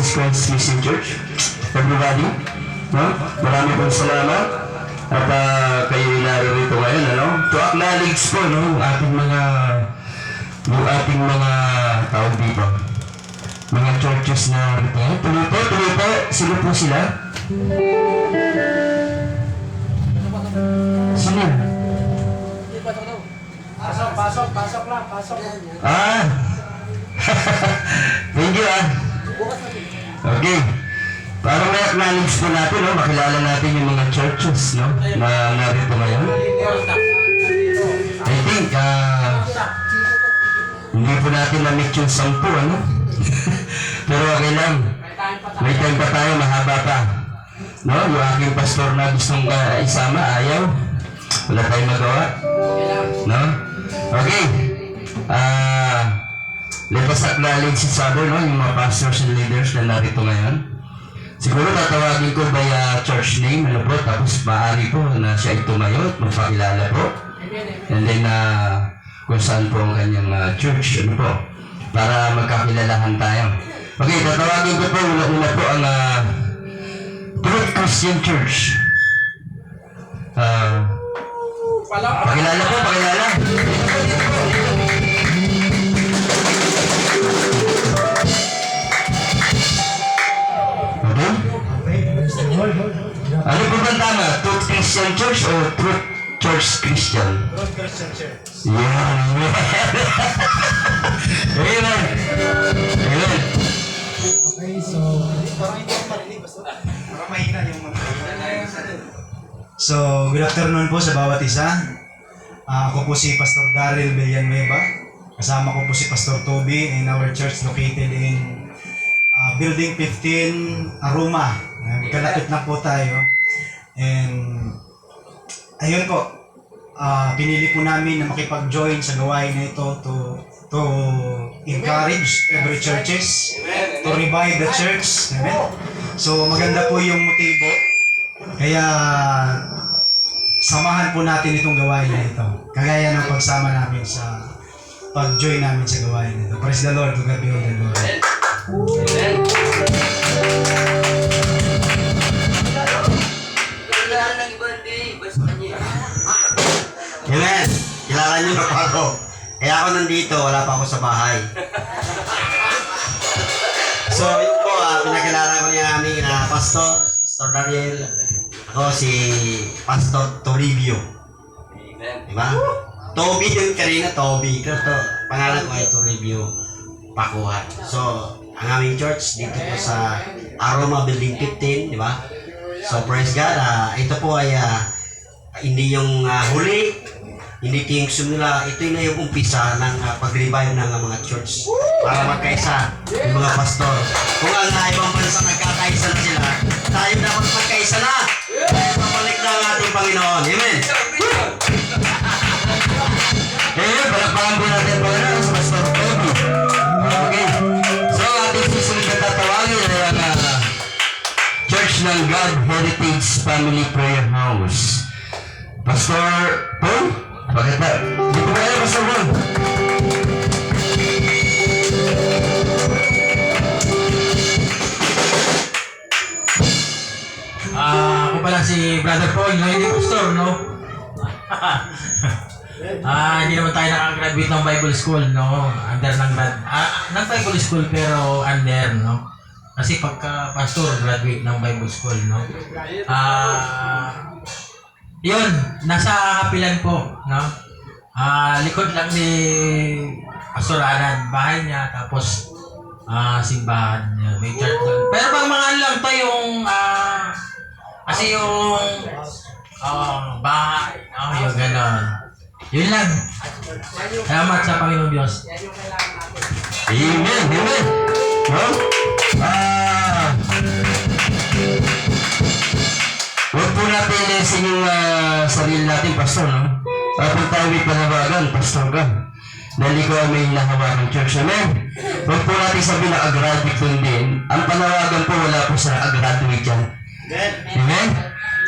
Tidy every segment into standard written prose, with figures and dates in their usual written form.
Jesus Christ Mission Church. Everybody, no? Marami pong salamat at kayo narito ngayon, ano? To acknowledge po, no, yung ating mga tawag dito, mga churches na rito. Tuloy po, sino po sila? Sino? Pasok lang. Thank you, Okay. Para ma-acknowledge po natin, no? Makilala natin yung mga churches, no? Na narito ngayon. I think, hindi po natin na-meet yung 10, ano? Pero okay lang. May time pa tayo, mahaba pa. No? Yung aking pastor na gustong isama, ayaw. Wala tayong magawa. No? Okay. Let us acknowledge each other, no? Yung mga pastors and leaders na narito ngayon. Siguro tatawagin ko by church name, ano po, tapos maaari po na siya ay tumayo at magpakilala po. And then, kung saan po ang kanyang church, ano po, para magkakilalahan tayo. Okay, tatawagin ko po, una po ang Truth Christian Church. Pakilala po, pakilala. Ano po ba tama? Truth Christian Church o Truth Church Christian? Truth Christian Church. Yeah. Amen. Amen. Okay, so parang hindi ako marinig basta parang mahina yung mga. So, good afternoon po sa bawat isa. Ako po si Pastor Daryl Villanueva. Kasama ko po si Pastor Toby in our church located in Building 15, Aruma. Kalapit na po tayo. And ayun po, pinili po namin na makipag-join sa gawain na ito to encourage every churches, to revive the church. Amen. So maganda po yung motibo. Kaya samahan po natin itong gawain na ito. Kagaya ng pagsama namin sa pag-join namin sa gawain na ito. Praise the Lord. To God be all the glory. Amen. Amen. Kilala niyo na po ako. Kaya ako nandito, wala pa ako sa bahay. So, yun po, pinakilala ko niya aming Pastor Dariel. Ako si Pastor Toribio. Amen. Diba? Toby yung kanina, Toby. Ito, pangalan ko ay Toribio Pakuhan. So, ang aming church dito po sa Aroma Building 15, di ba? So, praise God. Ito po ay hindi yung huli, hindi ito yung simula, ito na yung umpisa ng pag-revive ng mga church para magkaisa yung mga pastor. Kung ang ibang bansa nagkakaisa na sila, tayo dapat magkaisa na. Papalik na ang ating Panginoon. Amen. Amen. Palakpakan po natin po na sa Pastor Toby. Okay. So, ating susunod na tatawagin ay ang Church ng God Heritage Family Prayer House. Pastor Paul? Bakit ba? Dito ba kayo, Pastor Paul? Ako pala si Brother Paul, no? Hindi pastor, no? Hindi naman tayo nakagraduate ng Bible School, no? Under ng Bible School, pero under, no? Kasi pagka pastor, graduate ng Bible School, no? Yun, nasa kapilan po, no? Likod lang ni Pastor Alan, bahay niya, tapos simbahan niya, may church doon. Pero pag mga ano lang to yung, kasi yung bahay, no? Yung gano'n. Yun lang. Salamat sa Panginoon Diyos. Amen. Amen. No? Huwag po natin lesin yung sarili natin, Pastor, no? Kung tayo may panawagan, Pastor ka. Dahil ikaw may nahawakan church. Amen? Huwag po natin sabihin na agraduate lang din. Ang panawagan po, wala po sa agraduate yan. Amen?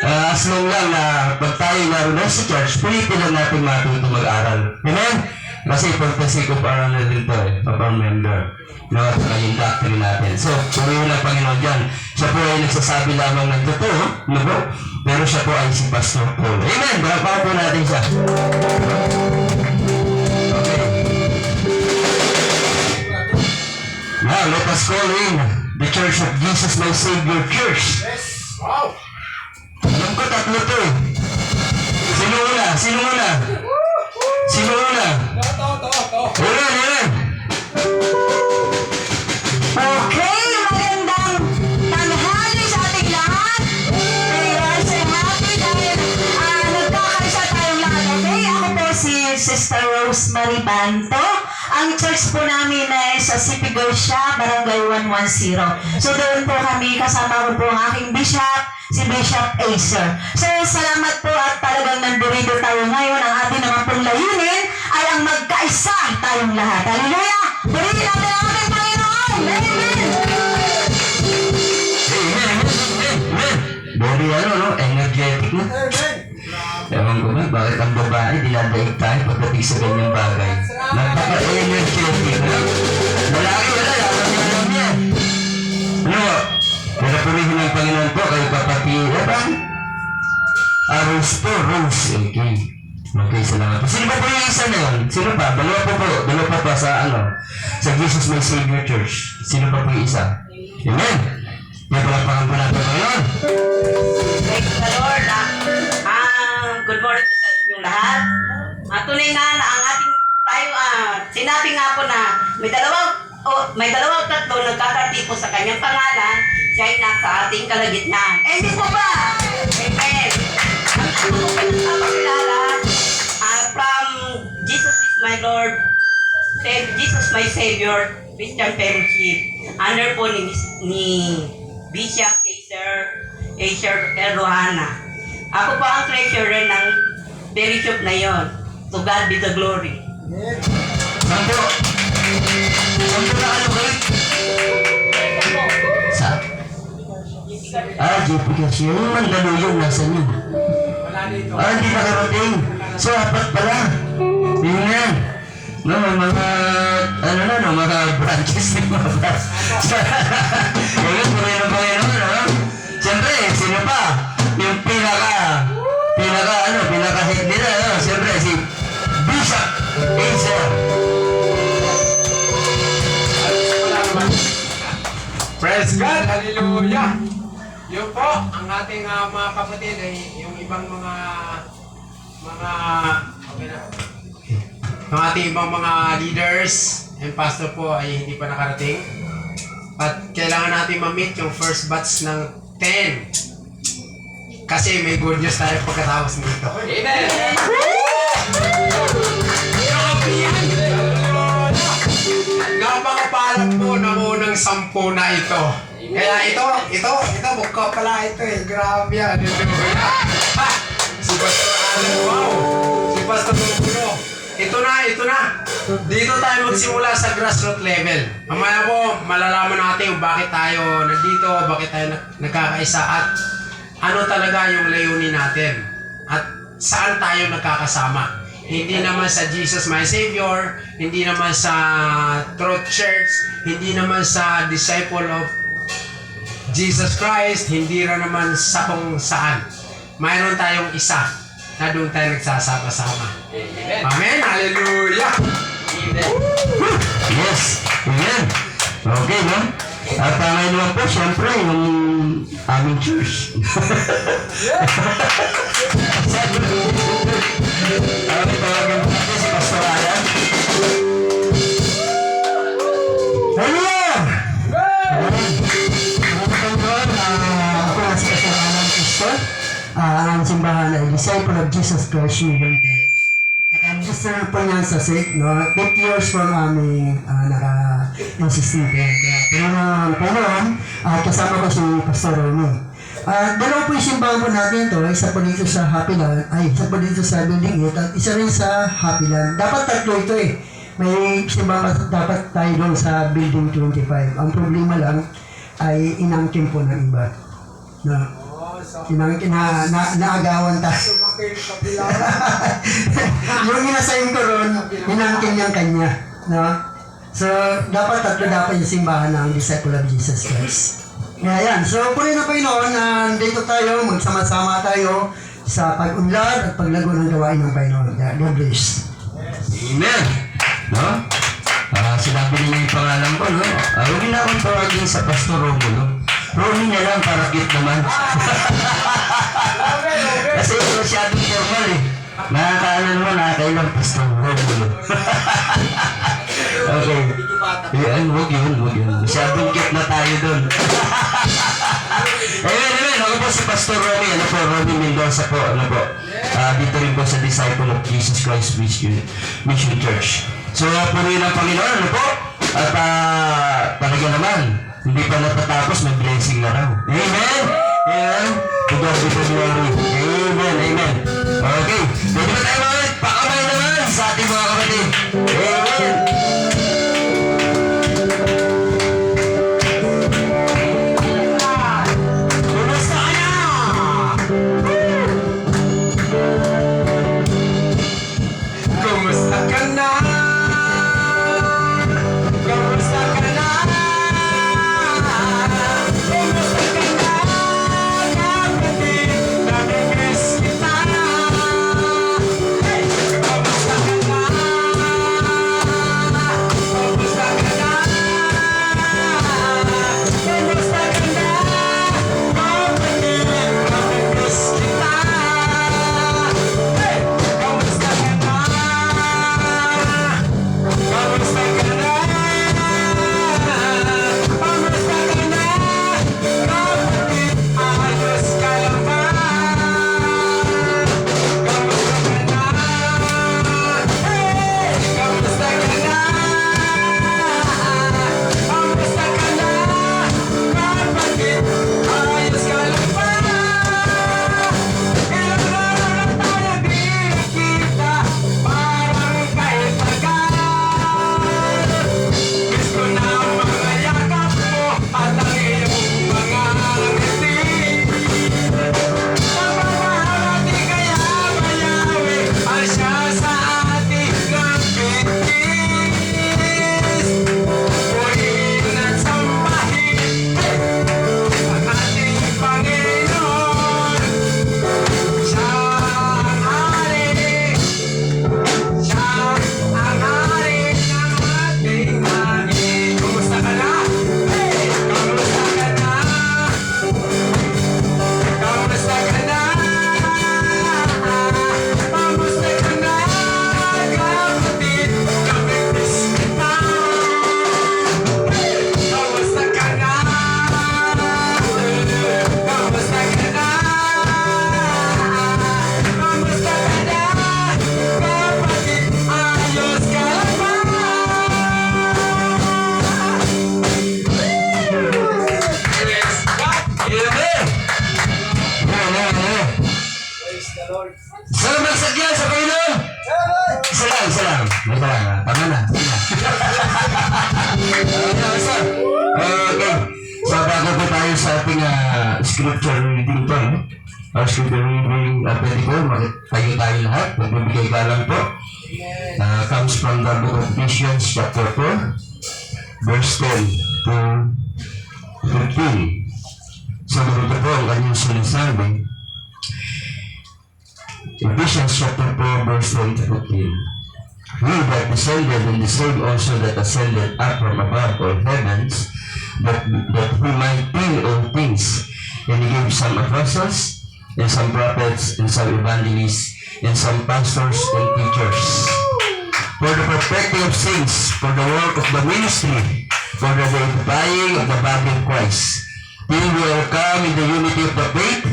As long lang na pag tayo naroon sa church, pilitin lang natin matuto mag-aral. Amen? Kasi for the sake of our ano din to of our member. No, at saka yung doctrine natin. So, purihin ng Panginoon dyan. Siya po ay nagsasabi lamang ng totoo, no po? Pero siya po ay si Pastor Paul. Amen! Baka po natin siya. Okay. Now, let us call in the Church of Jesus My Savior Church. Wow! Alam ko, tatlo to eh. Sino una? Sino una? Sino una? Ulan! Okay, magandang tanghali sa ating lahat. Ayan, say happy dahil nagkakaisa tayong lahat. Okay, ako po si Sister Rosemary Banto. Ang church po namin ay sa Sipigaw siya, Barangay 110. So doon po kami, kasama ko po ang aking bishop, si Bishop Acer. So salamat po at talagang nandito tayo ngayon. Ang ating naman pong layunin ay ang magkaisa tayong lahat. Hallelujah! Purihin natin ang ating Panginoon! Amen! Very energetic na. Ewan ko ba, bakit ang babae dinadaig tayo pagdating sa ganyang bagay? Napaka-energetic na. Lalaki wala, yaman niya alam niya. Ano? Pero purihin ng Panginoon po kayo kapatid. Rose po, Rose. Okay. Okay, salamat po. Sino pa po yung isa na yun? Sino pa? Dalawa pa pa sa sa Jesus My Savior Church. Sino pa po yung isa? Amen. Yan palapakan po natin ngayon. Praise the Lord. Good morning sa inyong lahat. Tunay nga na ang ating tayo, sinabi nga po na may dalawang tatlo nagkakatipo sa kanyang pangalan, siya ay nasa ating kalagitnaan. Amen po ba? Amen. At ako po pinagpapakilala from Jesus is my Lord, Jesus my Savior, Christian Fellowship, under po ni Bishop Acer Errohana. Ako po ang treasurer ng fellowship na yon. To God be the glory. Santo! Santo na ano kayo? Sa? JP kasi yung Mandaluyong nasa niyo. Hindi nakarating. So, apat pala. Yun yan. No, may mga, mga branches ng mga branches. Ngayon, puri ng Panginoon, no? Siyempre, sino pa? Yung pinaka-hit nila, no? Siyempre, si Bishop Acer. Praise God! Hallelujah! Yun po, ang ating mga kapatid ay yung ibang mga okay na. Ang ating ibang mga leaders and pastor po ay hindi pa nakarating. At kailangan natin ma-meet yung first batch ng 10. Kasi may good news tayo pagkatapos nito. Amen! Napakapalat po ng unang 10 na ito. Kaya ito, mukha pala ito eh. Grabe yan. Si Pastor Alan, wow! Si Pastor Nuno. Ito na. Dito tayo magsimula sa grassroots level. Mamaya po, malalaman natin kung bakit tayo nandito, bakit tayo nagkakaisa at ano talaga yung layunin natin at saan tayo nagkakasama. Hindi naman sa Jesus My Savior, hindi naman sa Truth Church, hindi naman sa Disciple of Jesus Christ, hindi rin naman sa kung saan. Mayroon tayong isa na doon tayo nagsasama-sama. Amen. Hallelujah! Yes. Amen. Okay, no? At ngayon naman po, siyempre, yung aming church. Okay, tawagan po natin si Pastor Alan. Hello! Ako nga si Pastor Alan Pastor. Ang simbahan ay Disciple of Jesus Christ Movement Church. At ang Pastor po niyan sa SIC, no? 8 years po aming naka-insisting kaya pero kasama ko si Pastor Romy. Dalawa po yung simbahan po natin ito, isa po dito sa Happy Land, isa po dito sa Building 8, at isa rin sa Happy Land. Dapat tatlo ito eh. May simbahan dapat tayo doon sa Building 25. Ang problema lang ay inangkin po ng iba. Na, Naagawan tayo. Yung inasayin ko ron, hinangkin niyang kanya. No? So, dapat tatlo dapat yung simbahan ng Disciple of Jesus Christ. Kaya yan. So, puri na Panginoon, dito tayo, magsama-sama tayo sa pag-unlad at paglago ng gawain ng Panginoon. God bless. Amen. No? Sinabi niya yung pangalan ko, no? Huwag na akong tawagin sa Pastor Romulo. Romy niya lang, para cute naman. Kasi masyadong formal eh. Nakakaanan mo, nakakailang Pastor Romulo. Okay. Huwag yun. Masyadong cute na tayo dun. Amen. Ako po si Pastor Romy. Romy Mendoza po. Dito rin po sa Disciple of Jesus Christ Mission Church. So, purihin ang Panginoon, At talaga naman, hindi pa natatapos, may blessing na raw. Amen? To God be the glory. Amen. Okay. Pwede ba tayo mga pakamay naman sa ating mga kapatid? Amen. Kumusta ka na? Kumusta ka na? Kumusta ka na? Kapatid, namimiss kita. Hey! Kumusta ka na? Kumusta ka na? Kumusta ka na? Kapatid, namimiss kita. Hey! Kumusta ka na? Kamusta ka na? Kamusta ka na? Kapatid, ayos ka lang ba? Kamusta ka na? Hey! Kamusta ka na? Kamusta ka na? Kapatid, ayos ka lang ba? Ilang araw na tayo di nakita, parang kahit tagal. Miss ko na ang mga yakap mo at ang iyong mga ngiti. Ang mga harati kaya mayawi ang siya sa ating ng pitis. Purihin at sambahin ang ating Panginoon. Siya ang hari. Siya ang hari ng ating langit. Kumusta ka na? Hey! Kumusta ka na? Kumusta ka na? Kumusta ka na? Kapatid, namimiss kita. Hey! Kumusta ka na? Kumusta ka na? Kumusta ka na? Kapatid, ayos ka lang ba? Praise God! Amen. Salamat sa Diyos, sa Panginoon. Isa lang. Tama na. Okay. So, bago po tayo sa ating scripture reading po, scripture reading, pwede po, tayo lahat, magbibigay galang po. Comes from the book of Ephesians, chapter 4, verse 10 to 15. So, dito po ang kanyang sinasabi. Ephesians chapter 4, verse 10 to 15. He that descended and the same also that ascended up from above all heavens, that he might fill all things. And he gave some apostles, and some prophets, and some evangelists, and some pastors and teachers, for the perfecting of saints, for the work of the ministry, for the edifying of the body of Christ, till we are come in the unity of the faith,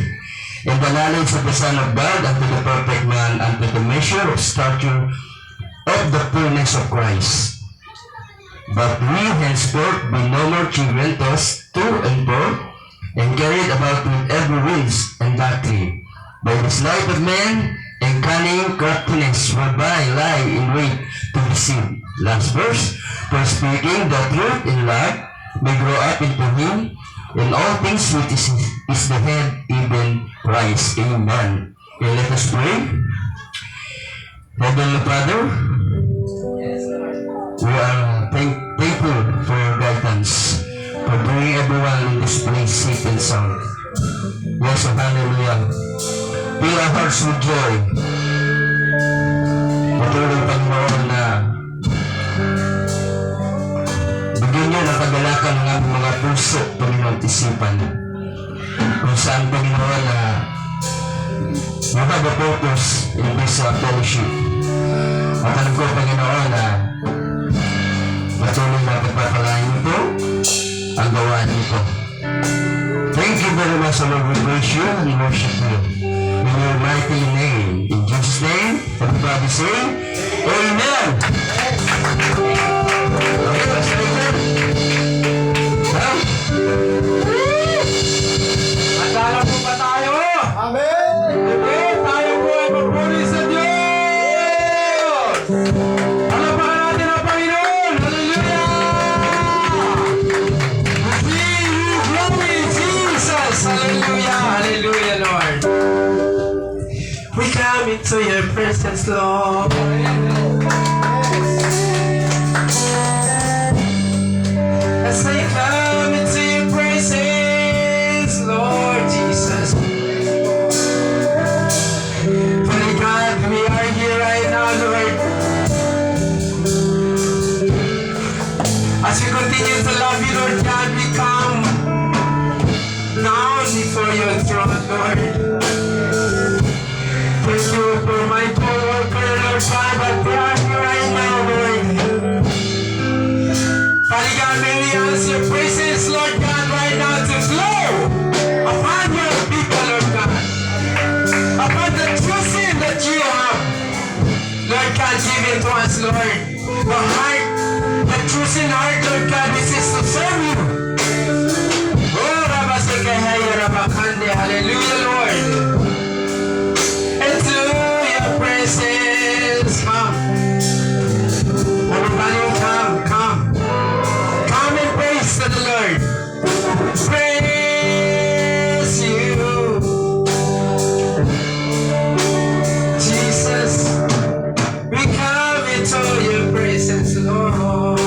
and the knowledge of the Son of God, unto the perfect man, unto the measure of stature of the fullness of Christ. But we henceforth be no more children tossed to and fro, and carried about with every wind and doctrine, by the sleight of men and cunning craftiness, whereby lie in wait to deceive. Last verse, for speaking the truth in love, may grow up into him In all things which is the head, even Christ. Amen. Okay, let us pray. Heavenly Father, we are thankful for your guidance, for bringing everyone in this place safe and sound. Yes, hallelujah. Fill our hearts with joy. Patuloy, Panginoon, na bigyan niyo ng kagalakan ng aming mga puso, Panginoon, at isipan. Kung saan, Panginoon, na makapag-focus in this fellowship. At alam ko, Panginoon, na patuloy na pagpapalain ito ang gawaan nito. Thank you very much, Lord. We praise you and worship you. In your mighty name. In Jesus' name, everybody say, Amen. Okay, let's take it. Now, Handa po ba tayo? Amen! Okay, tayo po ay magpuri sa Diyos! Palapakan natin ang Panginoon! Hallelujah! We give you glory, Jesus! Hallelujah! Hallelujah, Lord! We come into your presence, Lord. As I come into your presence, Lord Jesus. Father God, we are here right now, Lord. As we continue to love you, Lord God, we come down before your throne, Lord. Thank you for my co-worker, Lord God, that they are here right now, Lord. Father God, may we ask your presence, Lord God, right now to flow upon your people, Lord God. Upon the true sin that you have, Lord God, give it to us, Lord. The heart, the true sin heart, Lord God, this is to serve you. Oh, Rabasekehaya Rabakande, hallelujah, Lord. Into your presence, come. Everybody come. Come and praise the Lord. Praise you, Jesus. We come into your presence, Lord.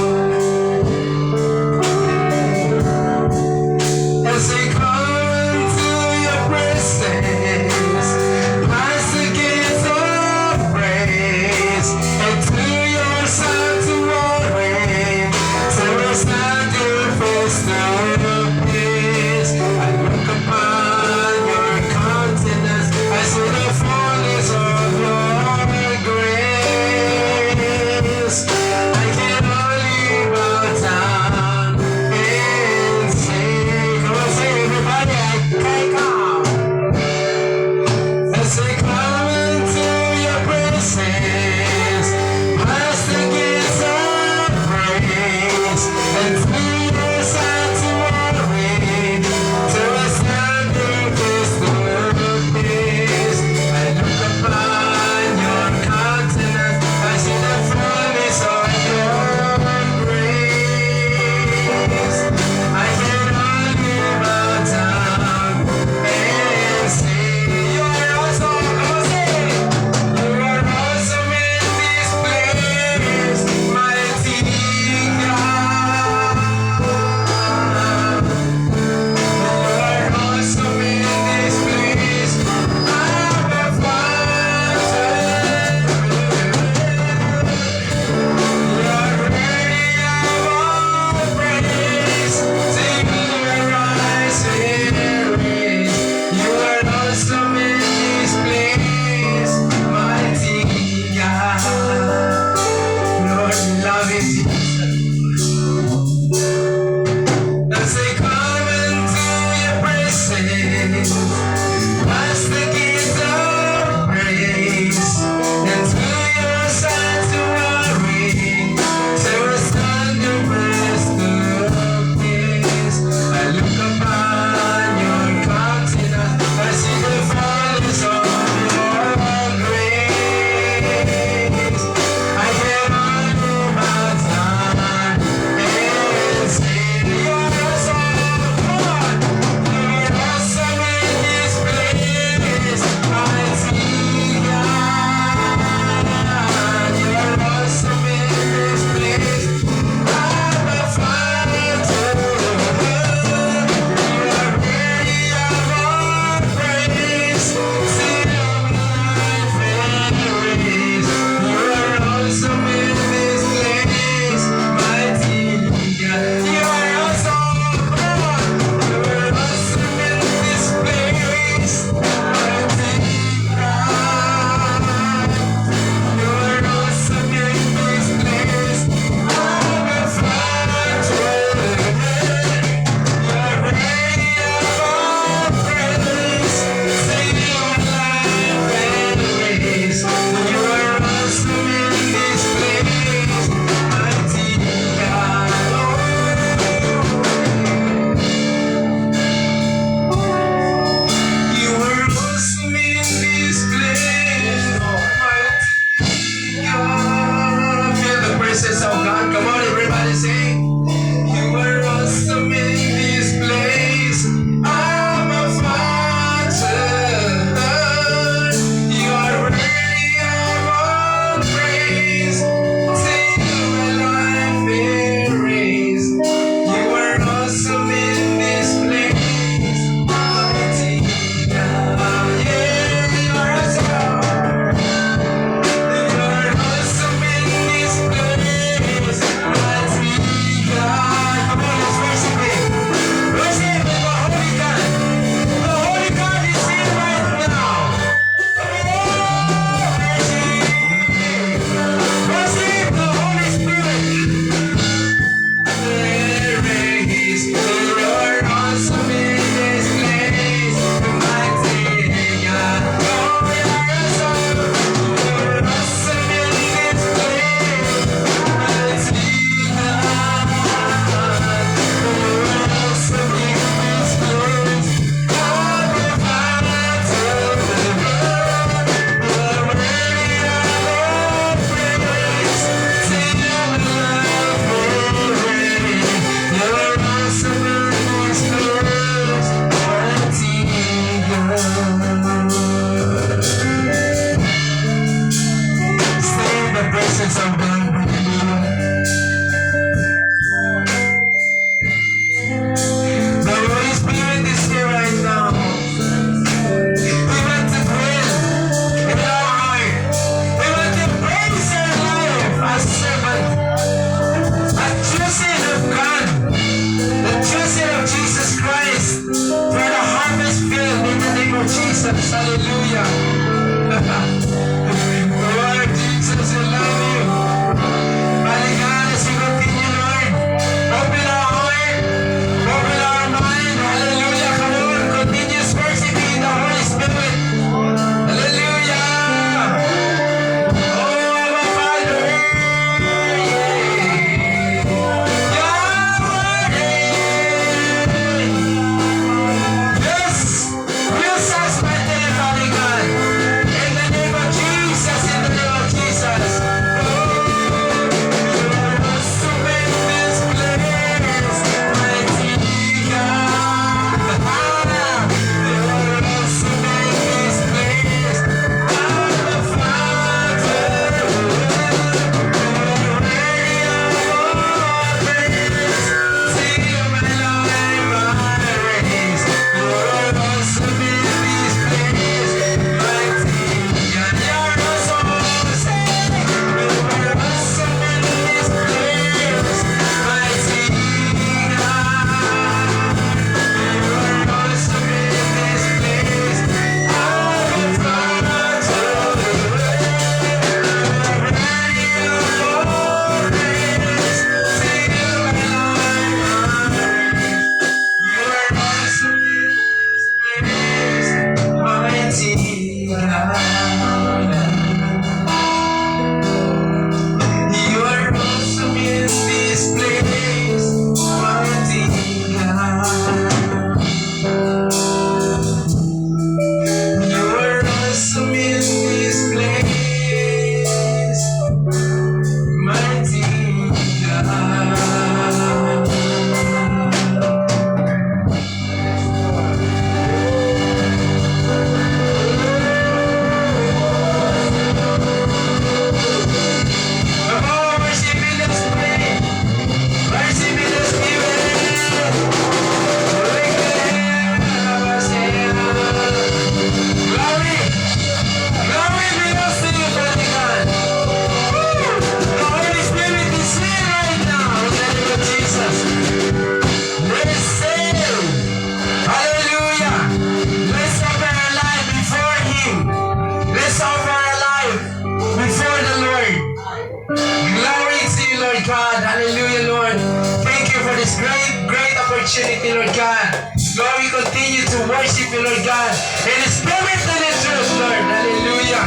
Glory to you, Lord God. Hallelujah, Lord. Thank you for this great opportunity, Lord God. Lord, we continue to worship you, Lord God, in the spirit and in truth, Lord. Hallelujah.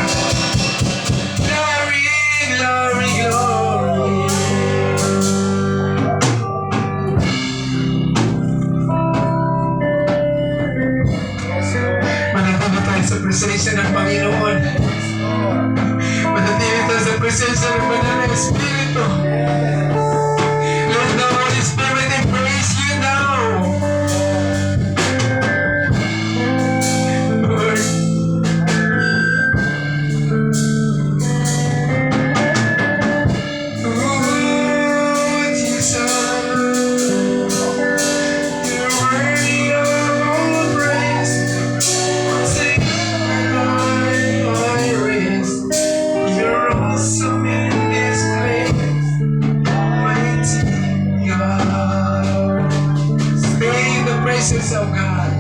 Glory, glory, glory. Manatili tayo sa presensya ng Panginoon. Manatili tayo sa presensya ng Banal na Espiritu. Let the Holy Spirit embrace you now. Lord. Oh, Jesus. You're worthy of all praise. Take my race. You're awesome in this place. Mighty God. Stay in the presence of God.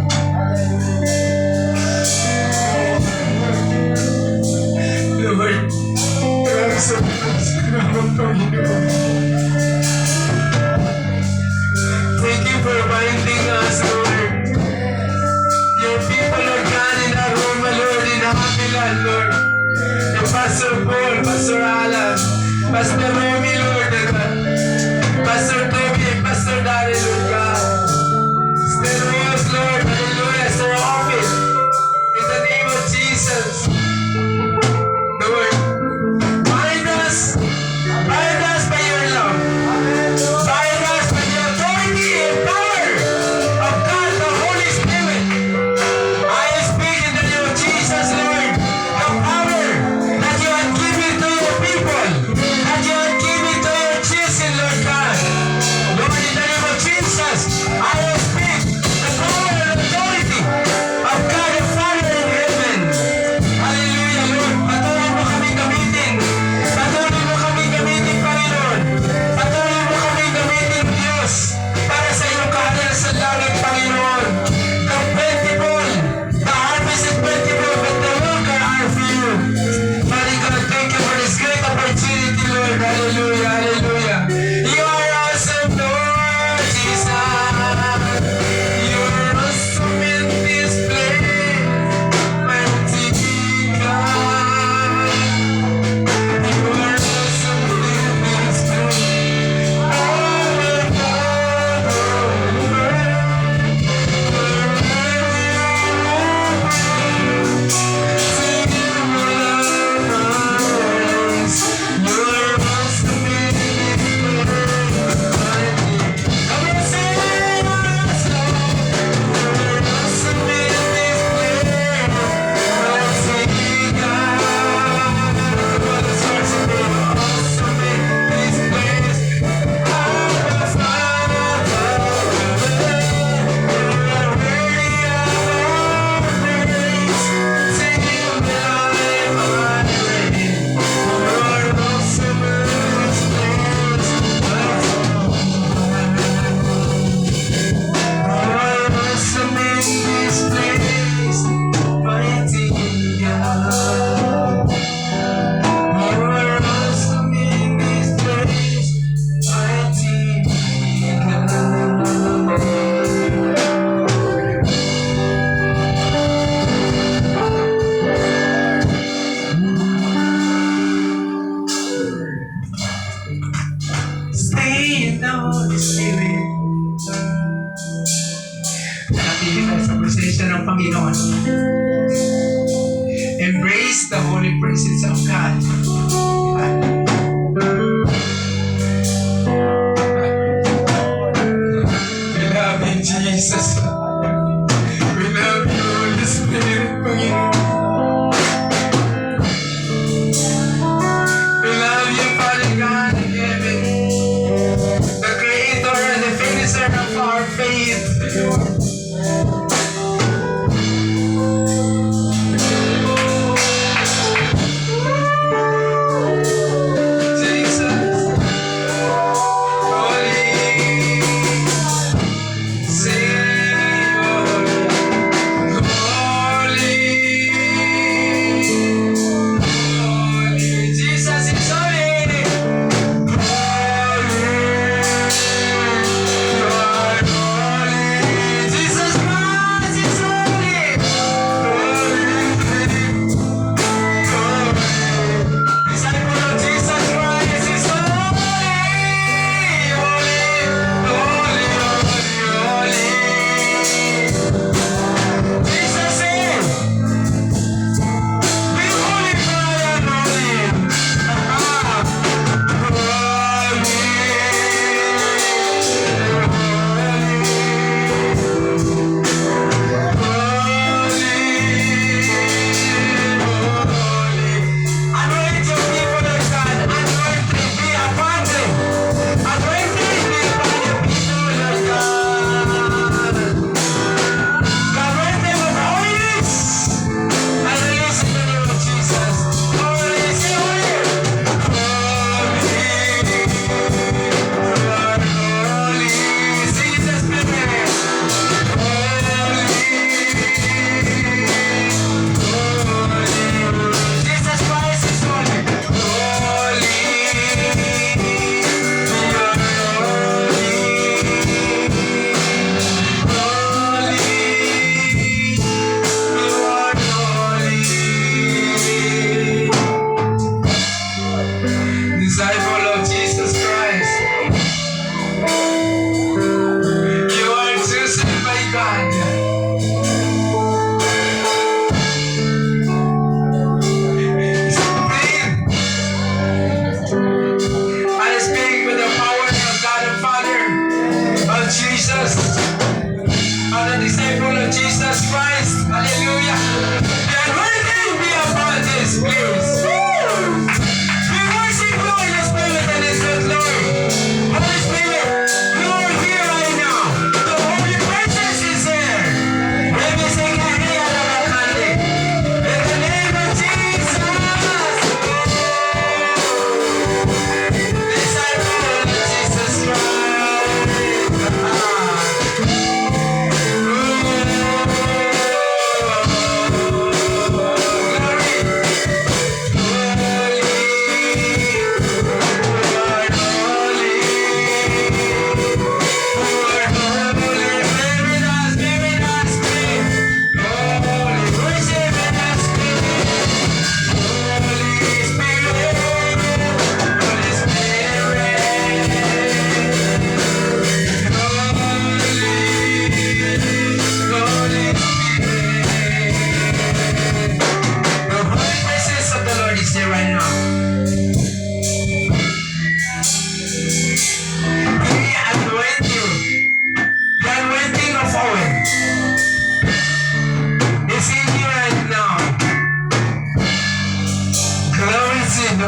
Lord, grabe sa Diyos. Grabe ang Panginoon. Thank you for binding us, Lord. Your people, Lord God, in Aroma, Lord, in Haviland, Lord. And Pastor Paul, Pastor Alan, Pastor Remy, Lord, and Pastor Toby, and Pastor Darren, Lord God. Stay with us, Lord. Hallelujah. Sir Ovid, in the name of Jesus. Lord, bind us by your love. Bind us by the authority and power of God, the Holy Spirit. I speak in the name of Jesus, Lord, the power that you have given to your people, that you have given to your children, Lord God. Lord, in the name of Jesus, I speak the power and authority of God the Father in heaven. Hallelujah, Lord. Patuloy mo kami gamitin. Patuloy mo kami gamitin, Panginoon. Patuloy mo kami gamitin, Diyos, para sa iyong kaharian sa langit, Panginoon. The plentiful, the harvest is plentiful, but the worker are few. Father God, thank you for this great opportunity, Lord. Hallelujah, hallelujah. You are awesome, Lord Jesus. You are awesome in this place, mighty God. You are awesome in this place. Oh, God, Stay in the Holy Spirit. Natili tayo sa presensya ng Panginoon. Embrace the holy presence of God. We love you, Jesus. We love you, Holy Spirit, Panginoon. We love you, Father God in heaven, the creator and the finisher of our faith.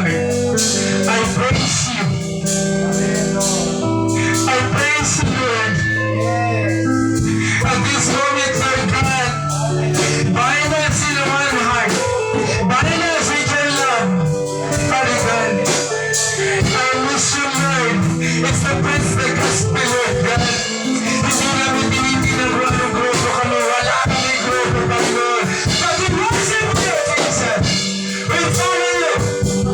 Lord. I praise you. I praise you, Lord. At this moment, Lord God, bind us in one heart. Bind us with your love, Father God. I wish you, Lord, it's the best the gospel, Lord God. Hindi namin tinitinagwa ng grupo kami. Wala kami grupo, Panginoon. But we worship you, Jesus. We follow you.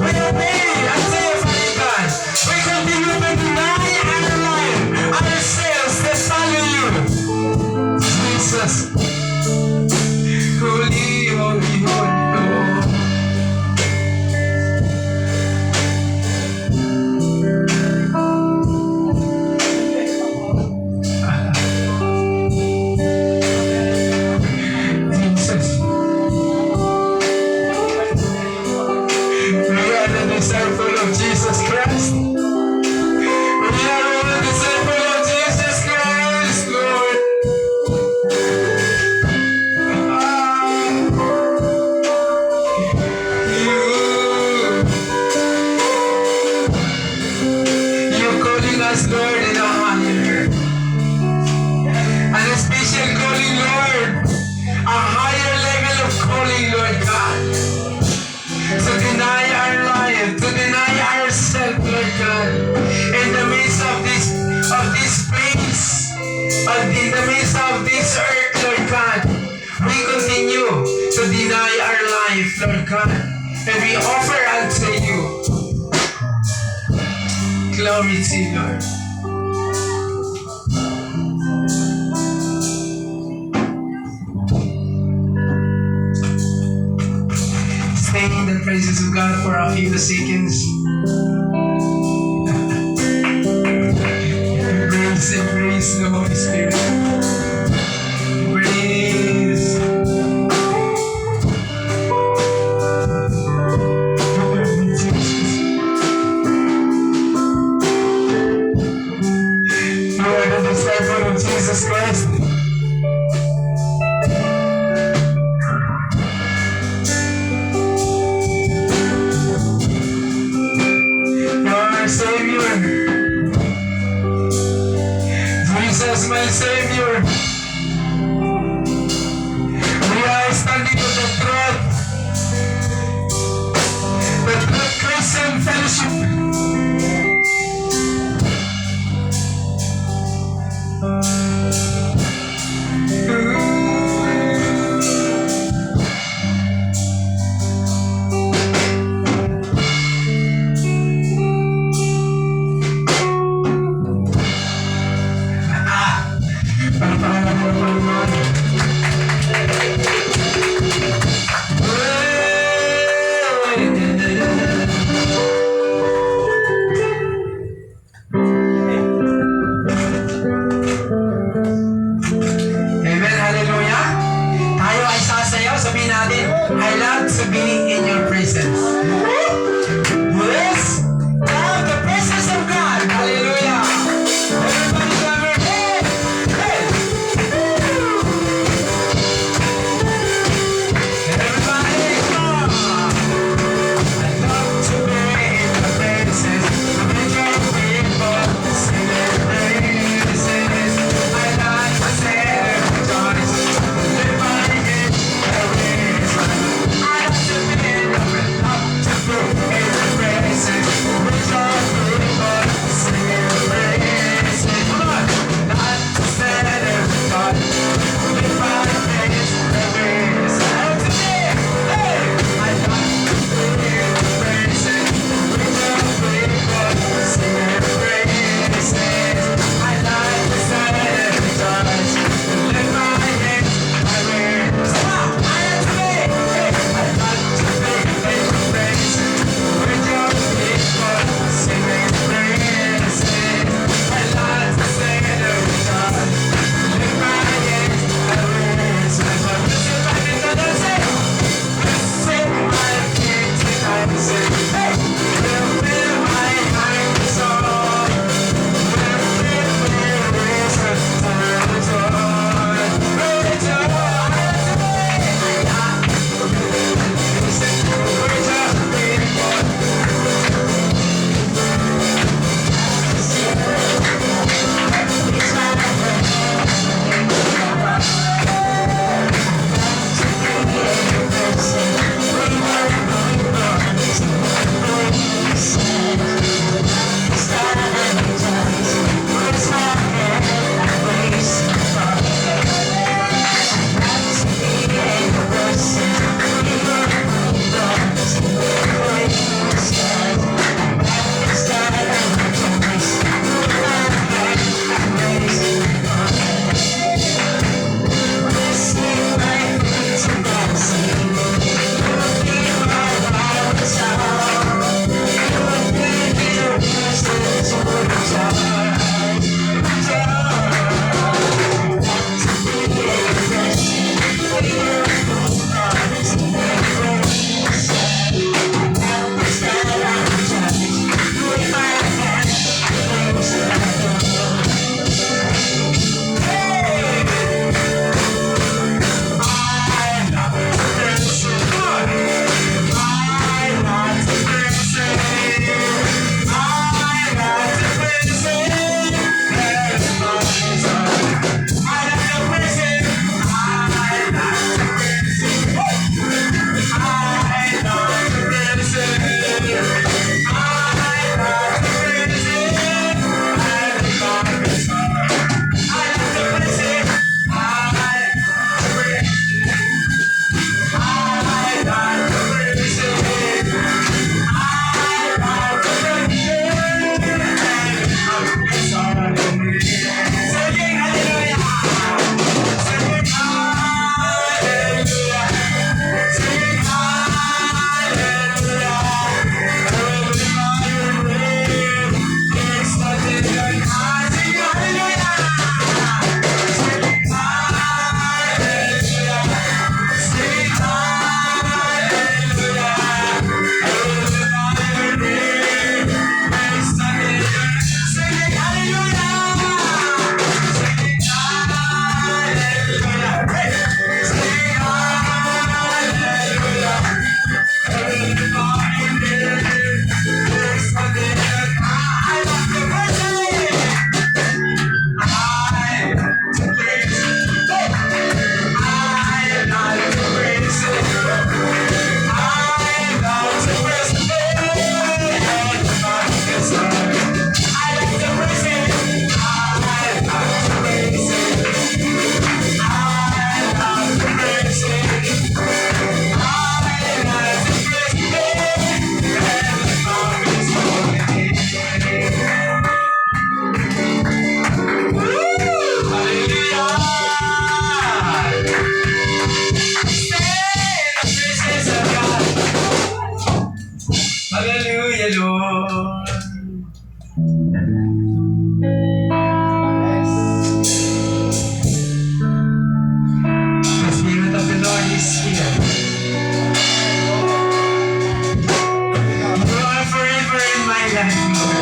We obey and say, Father God. We continue to deny our life, ourselves, to follow you. Jesus. Holy, holy, holy Lord. Jesus. We are the disciple of Jesus Christ. We are all the disciple of Jesus Christ, Lord. You're calling us, Lord, in a higher. And a special calling, Lord. A higher level of calling, Lord God. To deny our life, to deny ourselves, Lord God. In the midst of this space, in the midst of this earth, Lord God, we continue to deny our life, Lord God. And we offer unto you. Glory to you, Lord. Sing the praises of God for a few seconds. Praise the Holy Spirit. Praise. You are the disciple of Jesus Christ. Our Savior, Jesus, my Savior. We are standing on the truth Christian Fellowship. The Spirit of the Lord is here. You are forever in my life, Lord.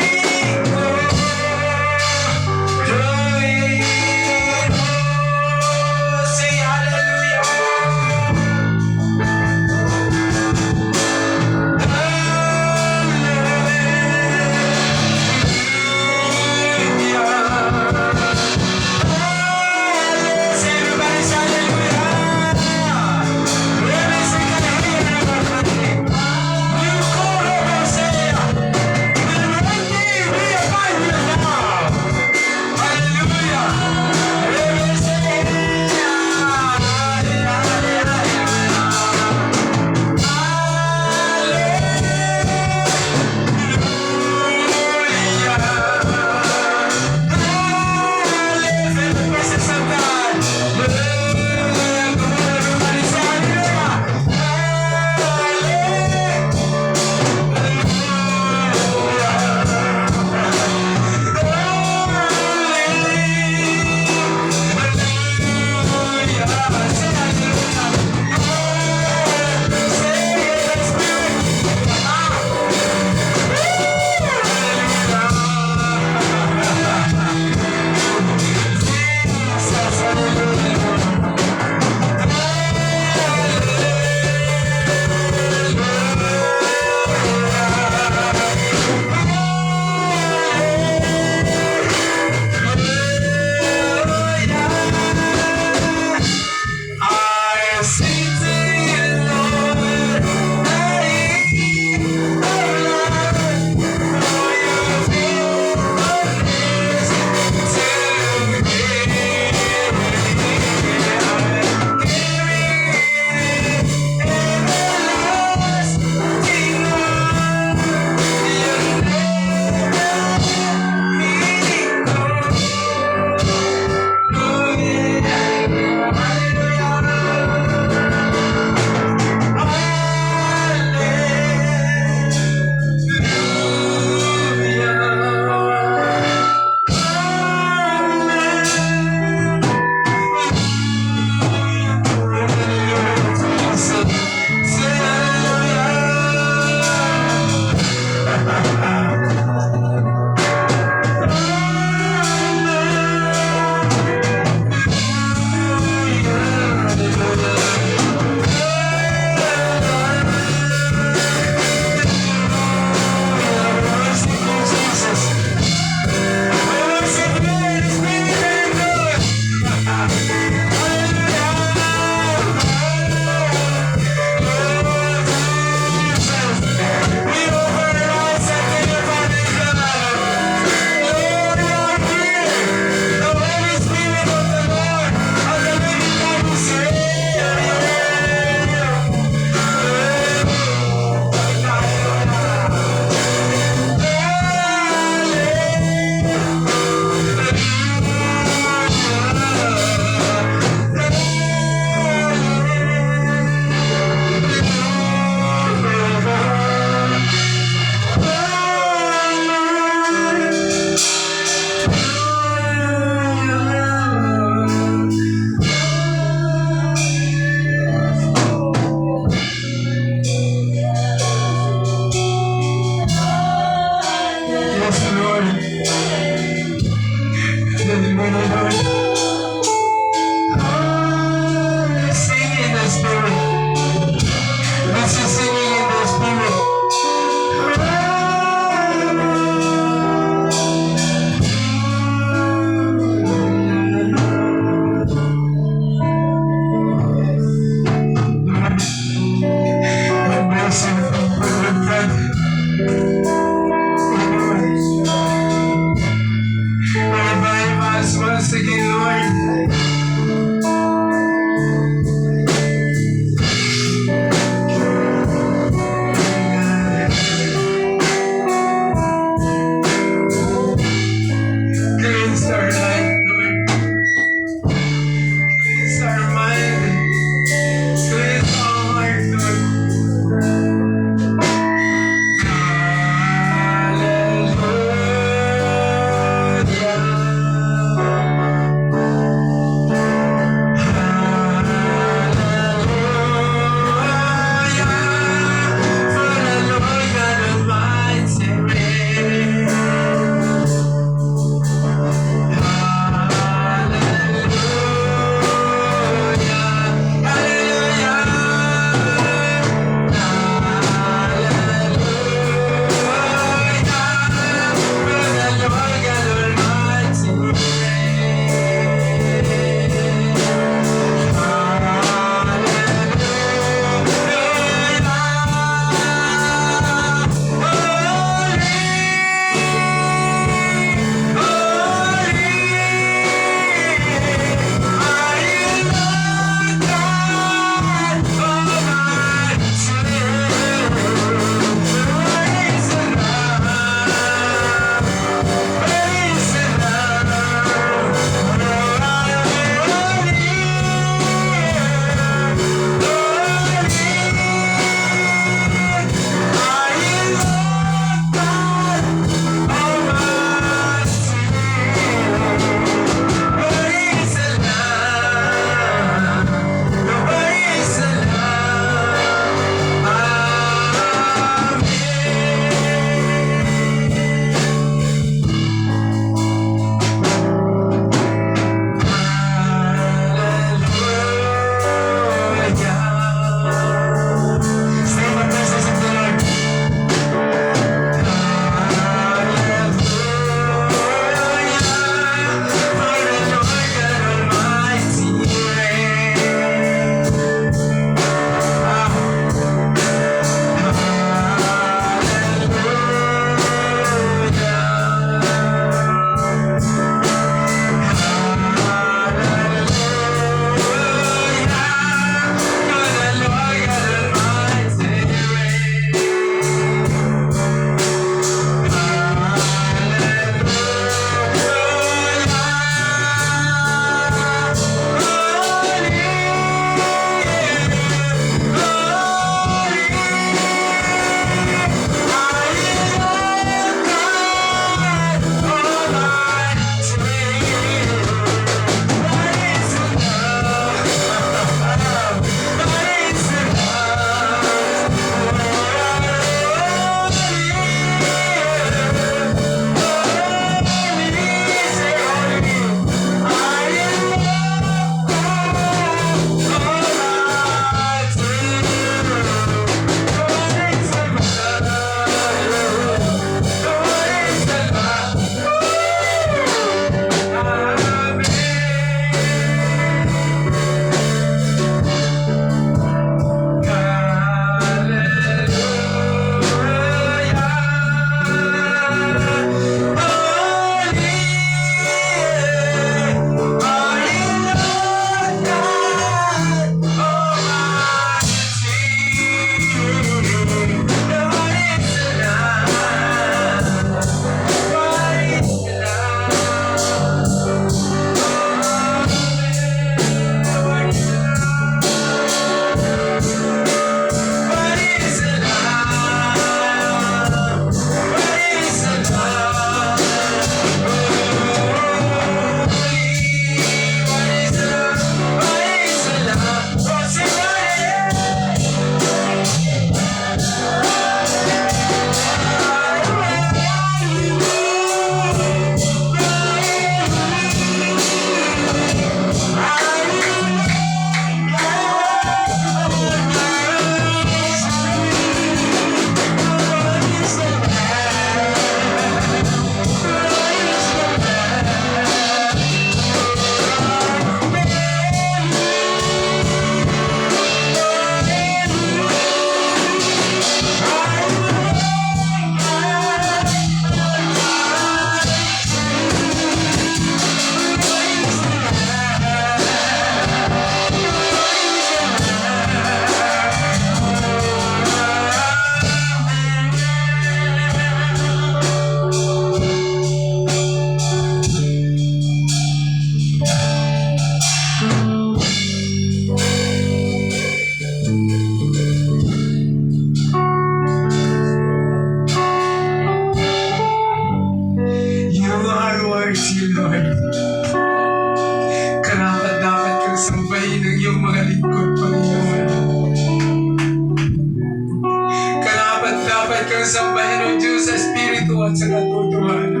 Dapat kang sambahin ng Diyos sa Espiritu at sa katotohanan.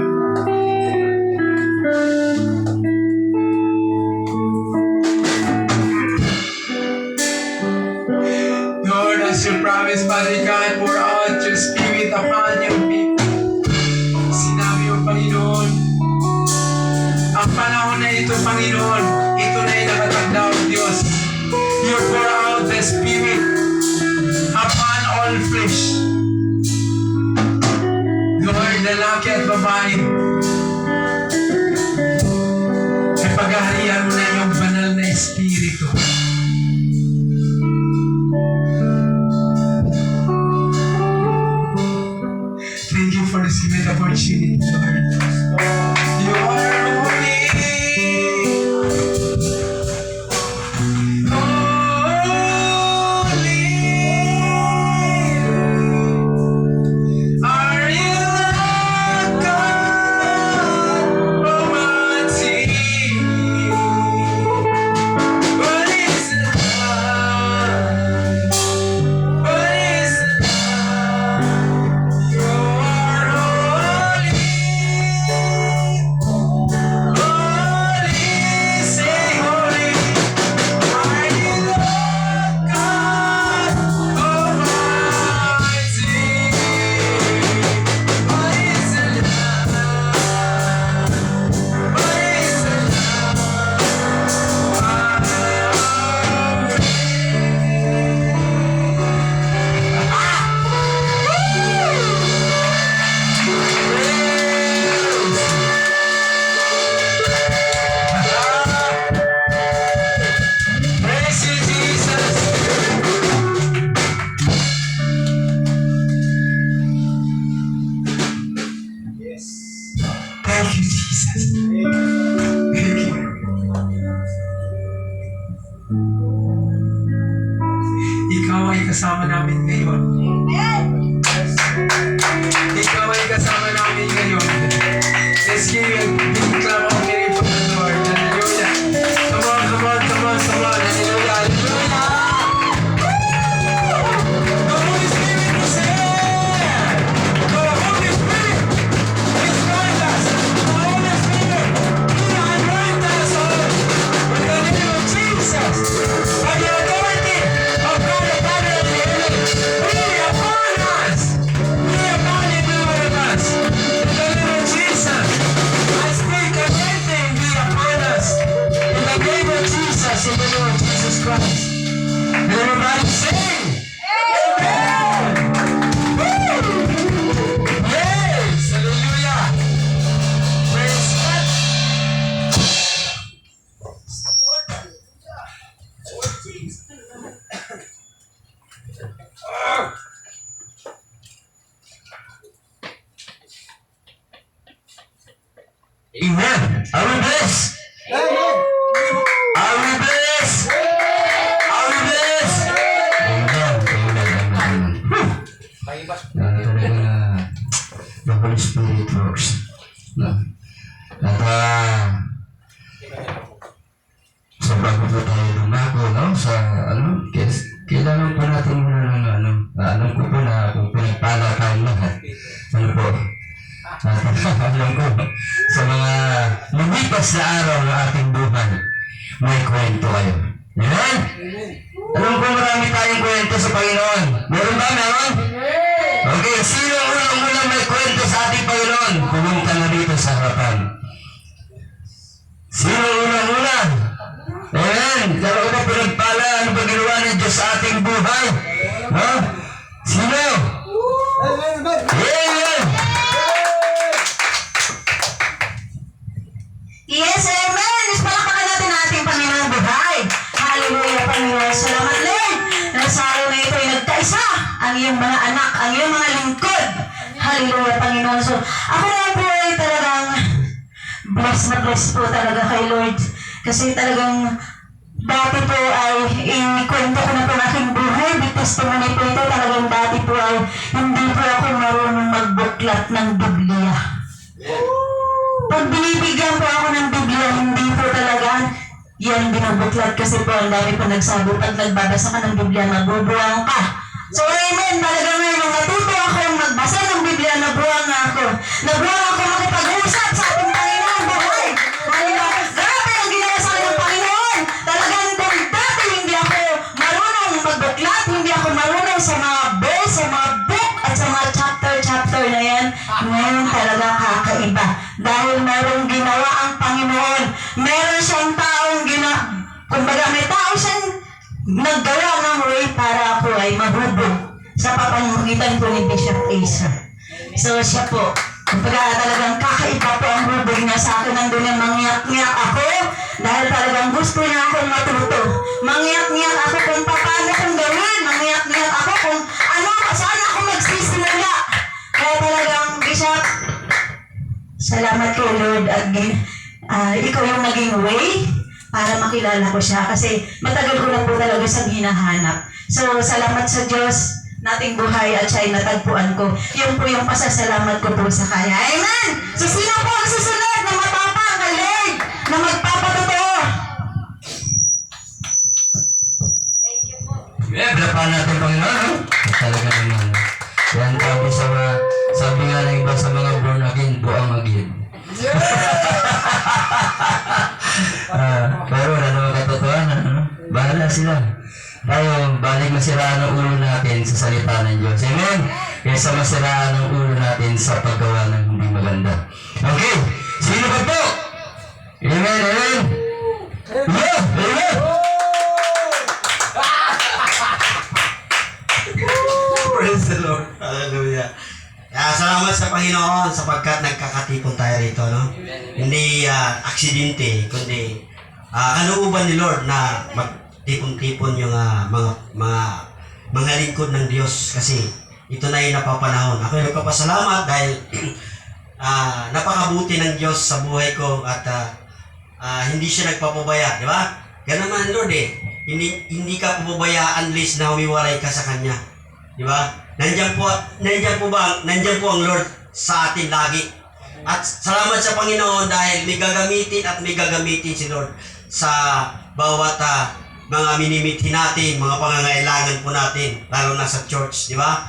Lord, as you promised, Father God, pour out your Spirit upon your people. Sinabi mo, Panginoon, ang panahon na ito, Panginoon, ito na yung nakatanda ng Diyos. You pour out the Spirit upon all flesh. Lord, lalaki at babae, ay paghaharian mo na yung banal na Espiritu. Thank you for this given opportunity, Lord. You are holy. Are you Lord God Almighty? What is love? What is love? You are holy. Holy, say holy. Are you Lord God Almighty? What is love? What is Praise you, Jesus. Thank you, Jesus. Thank you. Ikaw ay kasama namin ngayon. Ikaw ay kasama namin ngayon. Let's give you a big clap of giving for the Lord. Hallelujah. Come on, come on, come on, come on. Hallelujah, hallelujah. The Holy Spirit is here. The Holy Spirit is with us. The Holy Spirit, He anoints us all with the name of Jesus. By the authority of God the Father and the Heaven, be upon us. Be upon and be with us. In the name of Jesus, I speak anointing be upon us. In the name of Jesus, in the name of Jesus Christ. And everybody sing. Amen. Woo. Yes. Hallelujah. Praise God. Amen. Are we blessed? Are we blessed? Are we blessed? Amen. Amen. Talaga na the Holy Spirit works. No? At so bago po tayo dumako, no? Sa kailangan pa natin muna ng alam ko po na kung pinagpala tayong lahat. Ano po? Alam ko, sa mga lumipas na araw ng ating buhay, may kwento kayo. Amen? Alam ko marami tayong kwento sa Panginoon. Meron ba? Meron? Okay, sino ang unang may kwento sa ating Panginoon? Pumunta na dito sa harapan. Sino ang unang-una? Amen? Kaya ko ba pinagpala? Ano ba ginawa ng Diyos sa ating buhay? No? Sino? Amen! Yes, amen. Palakpakan natin ang ating Panginoon buhay. Hallelujah, Panginoon. Salamat, Lord. Na sa araw na ito ay nagkaisa ang iyong mga anak, ang iyong mga lingkod. Hallelujah, Panginoon. So, ako na po ay talagang blessed na blessed po talaga kay Lord. Kasi talagang dati po ay ikwento ko na po ang aking buhay. May testimony po ito. Talagang dati po ay hindi po ako marunong magbuklat ng Biblia. Pag binibigyan po ako ng Biblia, hindi po talaga yan binubuklat kasi po ang dami po nagsabi, pag nagbabasa ka ng Biblia, mabubuwang ka. So, amen, talaga ngayon, natuto akong Ngayon talaga kakaiba. Dahil mayroong ginawa ang Panginoon. Meron siyang taong kumbaga may tao siyang naggawa ng way para ako ay mahubog sa pamamagitan po ni Bishop Asa. So siya po, kumbaga talagang kakaiba po ang hubog niya sa akin. Nandun yung mangyak-ngyak ako dahil talagang gusto niya akong matuto. Mangyak-ngyak ako kung paano kong gawin. Mangyak-ngyak ako kung saan ako magsisimula. Kaya talagang Bishop, salamat ko Lord at ikaw yung naging way para makilala ko siya kasi matagal ko na po talaga siyang hinahanap. So salamat sa Diyos nating buhay at siya'y natagpuan ko. Yun po yung pasasalamat ko po sa kanya. Amen! So sino po ang susunod na matapang kay Lord na magpapatotoo? Thank you po. Blapan natin Panginoon, no? Talaga naman. Yan sabi nga ng iba sa mga born again, buang agin. Pero wala naman katotohanan, no? Bahala sila. Tayo, balik masiraan ang ulo natin sa salita ng Diyos. Amen? Kaysa masiraan ang ulo natin sa paggawa ng hindi maganda. Okay, sino ba po? Amen, amen. Yeah, amen. Praise the Lord. Hallelujah. Salamat sa Panginoon sapagkat nagkakatipon tayo rito, no? Hindi aksidente, kundi kalooban ni Lord na magtipon-tipon yung mga lingkod ng Diyos kasi ito na yung napapanahon. Ako ay nagpapasalamat dahil napakabuti ng Diyos sa buhay ko at hindi siya nagpapabaya, di ba? Ganun naman Lord hindi ka pababayaan unless na humiwalay ka sa Kanya. Di ba? Nandiyan po ang Lord sa atin lagi. At salamat sa Panginoon dahil may gagamitin si Lord sa bawat mga minimithi natin, mga pangangailangan po natin, lalo na sa church, di ba?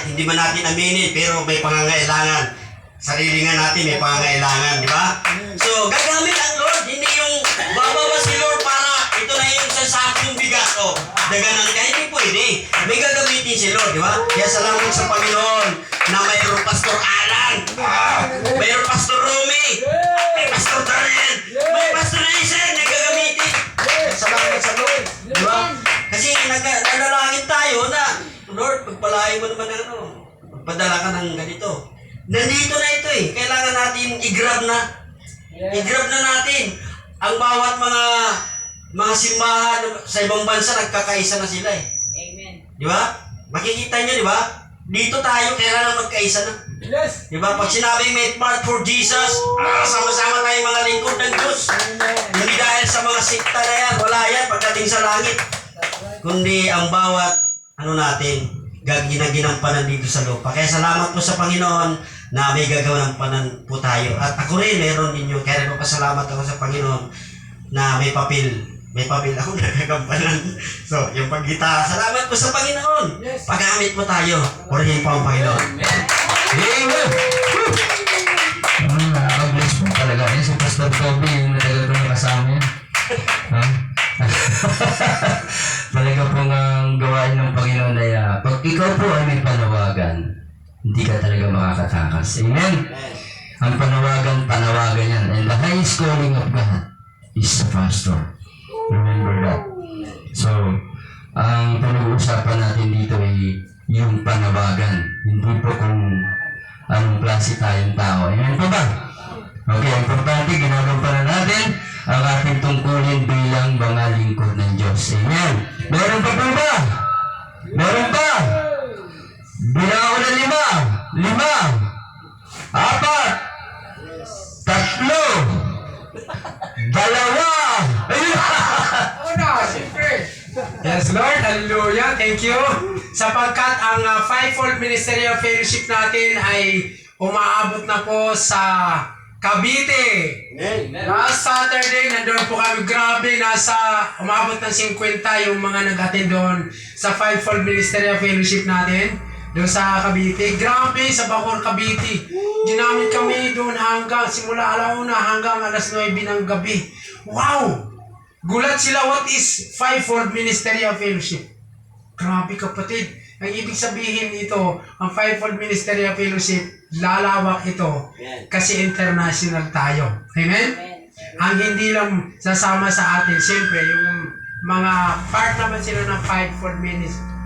Hindi man natin aminin, pero may pangangailangan. Sarili nga natin may pangangailangan, di ba? So, gagamit ang Lord, hindi yung bababa si Lord para ito na yung sasakong bigas o daganan ka, hindi pwede. May gagamitin si Lord, di ba? Kaya salamat sa Panginoon na mayroong Pastor Alan, mayroong Pastor Romy, may Pastor Darren, may Pastor Nathan na gagamitin. Salamat sa Lord, di ba? Kasi nanalangin tayo na, Lord, pagpalain mo naman magpadala ka ng ganito. Nandito na ito kailangan natin i-grab na. I-grab na natin ang bawat mga simbahan sa ibang bansa nagkakaisa na sila Amen. Di ba? Makikita niyo, di ba? Dito tayo kailangan magkaisa na. Yes. Di ba? Pag sinabing make part for Jesus, sama-sama tayo mga lingkod ng Diyos. Hindi dahil sa mga sikta na yan, wala yan pagdating sa langit. Kundi ang bawat natin, ginagampanan dito sa lupa. Kaya salamat po sa Panginoon na may gagampanan po tayo. At ako rin, meron din yung, kaya nagpapasalamat ako sa Panginoon na may papel ako nagagampanan. So, yung paggita, salamat po sa Panginoon. Paggamit po tayo. Purihin po ang Panginoon. Amen! Nakaka-bless po talaga. Si Pastor Toby, yung nalagal ko ng kasama yan. Talaga pong ang gawain ng Panginoon ay pag ikaw po ay may panawagan, hindi ka talaga makakatakas. Amen? Ang panawagan yan. And the highest calling of God is the pastor. Remember that. So, ang pinag-uusapan natin dito ay yung panawagan. Hindi po kung anong klase tayong tao. Amen po ba? Okay, importante, ginagampanan natin ang ating tungkulin bilang mga lingkod ng Diyos. Amen. Meron pa po ba? Meron pa? Bilang ako na 5, 4, 3, 2, ayun. Siyempre. Yes, Lord. Hallelujah. Thank you. Sapagkat ang fivefold ministry of fellowship natin ay umaabot na po sa Cavite. Last Saturday, nandun po kami. Grabe, umabot ng 50 yung mga nag-attend doon sa fivefold ministry of fellowship natin. Doon sa Cavite. Grabe, sa Bacoor, Cavite. Ginamit kami doon simula alauna hanggang alas 9 ng gabi. Wow! Gulat sila, what is fivefold ministry of fellowship? Grabe kapatid. Ang ibig sabihin ito, ang Fivefold Ministerial Fellowship, lalawak ito kasi international tayo. Amen? Ang hindi lang sasama sa atin, siyempre, yung mga part naman sila ng Fivefold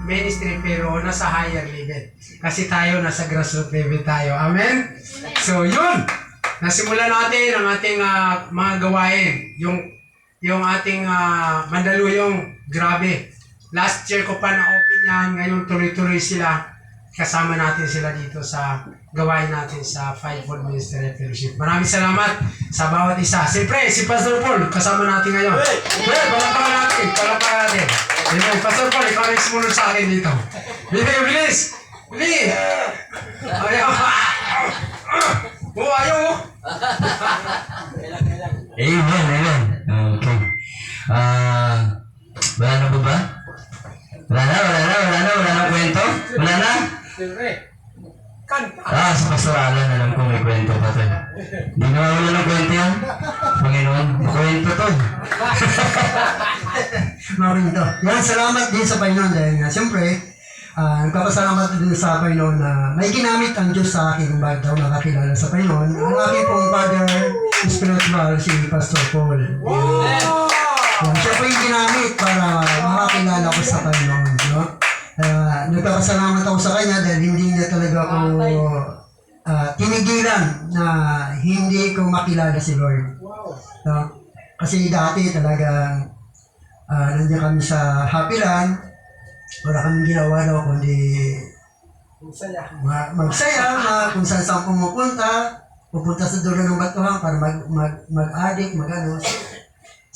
Ministry pero nasa higher level. Kasi tayo nasa grassroots level tayo. Amen? So, yun! Nasimulan natin ang ating mga gawain. Yung ating Mandaluyong, grabe. Last year ko pa na-open yan. Ngayon tuloy-tuloy sila. Kasama natin sila dito sa gawain natin sa Fivefold Ministerial Fellowship. Maraming salamat sa bawat isa. Siyempre, si Pastor Paul, kasama natin ngayon. Palakpakan natin. Palakpakan natin. Amen. Pastor Paul, ikaw rin sumunod sa akin dito. Bilis! Bilis! Ayaw! Ayaw! Amen, amen. Okay. Wala na ba ba? Wala na kwento? Wala na? Si Pastor Alan, alam ko may kwento pa to. Hindi na wala ng kwento yan. Panginoon, kwento to. Maraming ito. Yan, salamat din sa Panginoon dahil nga, siyempre, nagpapasalamat din sa Panginoon na may ginamit ang Diyos sa akin bago daw nakakilala sa Panginoon. Ang aking pong father spiritual, si Pastor Paul. Yan, siya po yung ginamit para makakilala ko sa Panginoon. No? Nagpapasalamat ako sa kanya dahil hindi niya talaga ako tinigilan na hindi ko makilala si Lord. No? Kasi dati talagang nandiyan kami sa Happy Land, wala kaming ginawa daw kundi magsaya, kung saan pupunta sa dulo ng batuhan para mag-addict, mag-ano.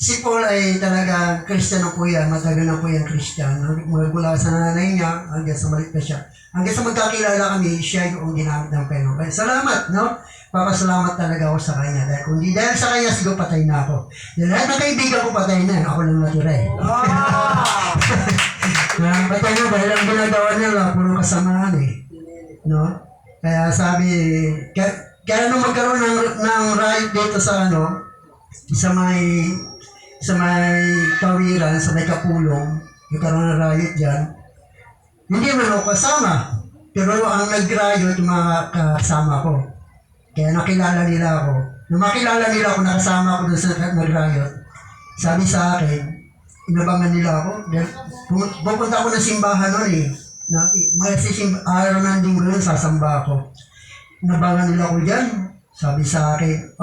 Si Paul ay talaga Kristiyano po yan, matagal na po yan Kristiyano. Mula sa nanay niya, hanggang sa maliit na siya. Hanggang sa magkakilala kami, siya yung ginamit ng Panginoon. Kaya salamat, no? Papasalamat talaga ako sa kanya. Dahil kung di dahil sa kanya, siguro patay na ako. Dahil lahat ng kaibigan ko patay na, ako lang natira eh. Patay na dahil ang ginagawa nila, puro kasamaan eh. No? Kaya sabi, kaya nung magkaroon ng riot dito sa sa may tawiran, sa may kapulong, nagkaroon ng riot dyan, hindi man ako kasama. Pero ang nag-riot, yung mga kasama ko. Kaya nakilala nila ako. Nung makilala nila ako, nakasama ako doon sa nag-riot, sabi sa akin, inabangan nila ako. Pupunta ako ng simbahan noon eh. Araw na din doon, sasamba ako. Inabangan nila ako dyan. Sabi sa akin,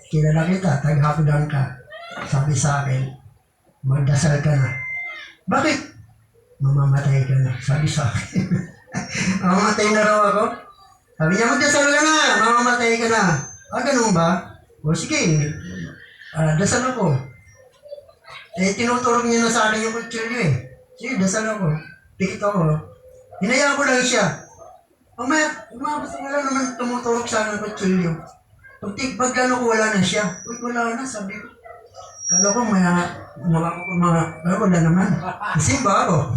kilala kita, tag-hapudan ka. Sabi sa akin, magdasal ka na. Bakit? Mamamatay ka na. Sabi sa akin. Mamamatay na raw ako. Sabi niya, magdasal ka na. Mamamatay ka na. Ganun ba? O sige, dasal ako. Tinuturog niya na sa akin yung kutsilyo eh. Sige, dasal ako. Pikit ako. Hinayaan ko lang siya. Umabot wala naman tumuturog sa akin yung kutsilyo. Pag gano'n ko, wala na siya. Wala na, sabi ko. Kala ko wala naman. Simba ako.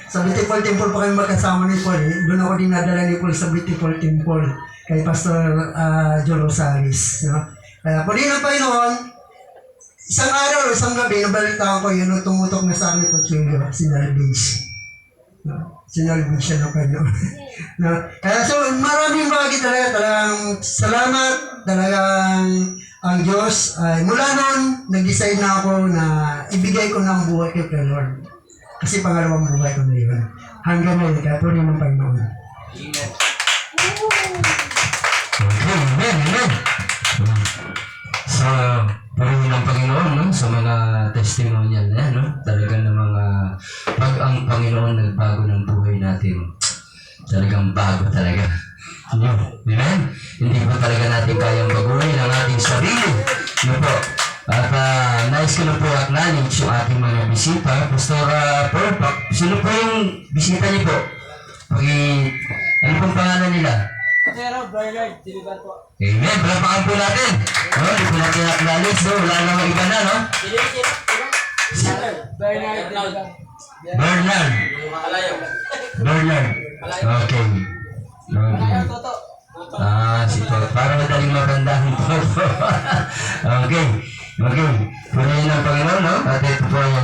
Sa Beautiful Temple pa kami magkasama ni Paul. Doon ako dinadala ni Paul sa Beautiful Temple kay Pastor Joe Rosales. No? Kaya po din ang Panginoon, isang araw o isang gabi, nabalitaan ko yun nung tumutok na sa akin ni Pachulio, si Nalbis. No? Sinalbis siya ng Panginoon. No? Kaya so, maraming bagay talagang salamat, talagang ang Diyos ay mula noon, nag-decide na ako na ibigay ko ng buhay kay Lord. Kasi pangalawang buhay ko na yun. Hanggang ngayon, kaya po rin ng Panginoon. Amen. So, purihin ng Panginoon, no? Sa mga testimonial na yan, no? Talagang ng mga pag ang Panginoon nagbago ng buhay natin, talagang bago talaga. Amen? Hindi po talaga natin kayang baguhin ang ating sarili. No po. At nais ko na po acknowledge yung ating mga bisita. Pastor Paul, sino po yung bisita niyo po? Ano pong pangalan nila? Amen. Palapakan po natin. No? Hindi po natin acknowledge. No? Wala namang iba na, no? Bernard. Okay. Si Paul. Para madaling mabandahin po. Okay. Purihin ng Panginoon, no? At ito po yung